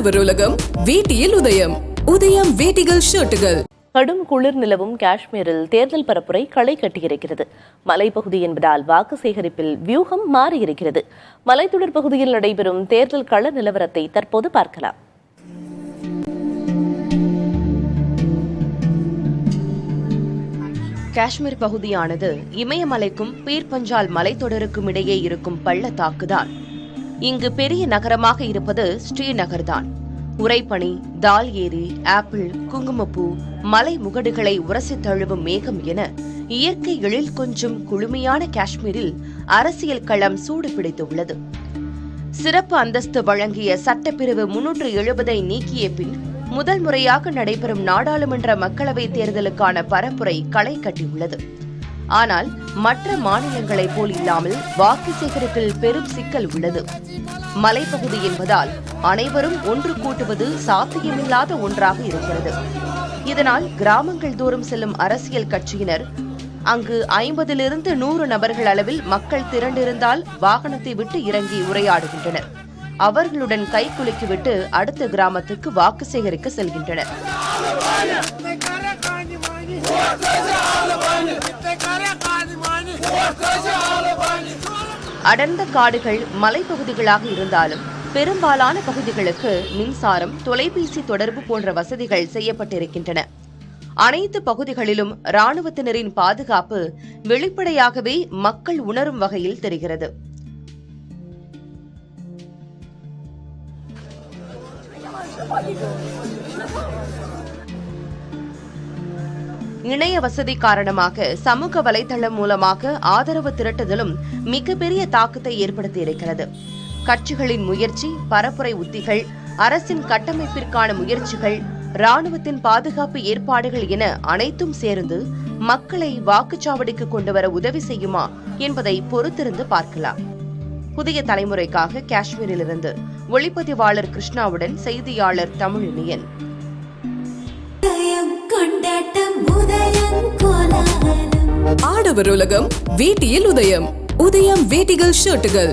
ஆடவர் உலகம் வேட்டியில் உதயம். உதயம் வேட்டிகள் ஷர்ட்டுகள். கடும் குளிர் நிலவும் காஷ்மீரில் தேர்தல் பரப்புரை களை கட்டியிருக்கிறது. மலைப்பகுதி என்பதால் வாக்கு சேகரிப்பில் வியூகம் மாறியிருக்கிறது. மலைத்தொடர் பகுதியில் நடைபெறும் தேர்தல் கள நிலவரத்தை தற்போது பார்க்கலாம். காஷ்மீர் பகுதியானது இமயமலைக்கும் பீர் பஞ்சால் மலைத்தொடருக்கும் இடையே இருக்கும் பள்ளத்தாக்குதான். இங்கு பெரிய நகரமாக இருப்பது ஸ்ரீநகர்தான். உறைபனி, தால் ஏரி, ஆப்பிள், குங்குமப்பூ, மலை முகடுகளை உரசி தழுவும் மேகம் என இயற்கை எழில் கொஞ்சம் குளுமையான காஷ்மீரில் அரசியல் களம் சூடு பிடித்துள்ளது. சிறப்பு அந்தஸ்து வழங்கிய சட்டப்பிரிவு 370 நீக்கிய பின் முதல் முறையாக நடைபெறும் நாடாளுமன்ற மக்களவைத் தேர்தலுக்கான பரப்புரை களை கட்டியுள்ளது. ஆனால் மற்ற மாநிலங்களைப் போல் இல்லாமல் வாக்கு சேகரிப்பில் பெரும் சிக்கல் உள்ளது. மலைப்பகுதி என்பதால் அனைவரும் ஒன்று கூட்டுவது சாத்தியமில்லாத ஒன்றாக இருக்கிறது. இதனால் கிராமங்கள் தோறும் செல்லும் அரசியல் கட்சியினர் அங்கு 50 to 100 நபர்கள் அளவில் மக்கள் திரண்டிருந்தால் வாகனத்தை விட்டு இறங்கி உரையாடுகின்றனர். அவர்களுடன் கை குலுக்கிவிட்டு அடுத்த கிராமத்துக்கு வாக்கு சேகரிக்க செல்கின்றனர். அடர்ந்த காடுகள் மலைப்பகுதிகளாக இருந்தாலும் பெரும்பாலான பகுதிகளுக்கு மின்சாரம், தொலைபேசி தொடர்பு போன்ற வசதிகள் செய்யப்பட்டிருக்கின்றன. அனைத்து பகுதிகளிலும் ராணுவத்தினரின் பாதுகாப்பு வெளிப்படையாகவே மக்கள் உணரும் வகையில் தெரிகிறது. இணைய வசதி காரணமாக சமூக வலைதளம் மூலமாக ஆதரவு திரட்டுதலும் மிகப்பெரிய தாக்கத்தை ஏற்படுத்தியிருக்கிறது. கட்சிகளின் முயற்சி, பரப்புரை உத்திகள், அரசின் கட்டமைப்பிற்கான முயற்சிகள், ராணுவத்தின் பாதுகாப்பு ஏற்பாடுகள் என அனைத்தும் சேர்ந்து மக்களை வாக்குச்சாவடிக்கு கொண்டுவர உதவி செய்யுமா என்பதை பொறுத்திருந்து பார்க்கலாம். புதிய தலைமுறைக்காக காஷ்மீரிலிருந்து ஒளிப்பதிவாளர் கிருஷ்ணாவுடன் செய்தியாளர் தமிழினியன். ஆடவர் உலகம் வேட்டியில் உதயம். உதயம் வேட்டிகள் ஷர்ட்டுகள்.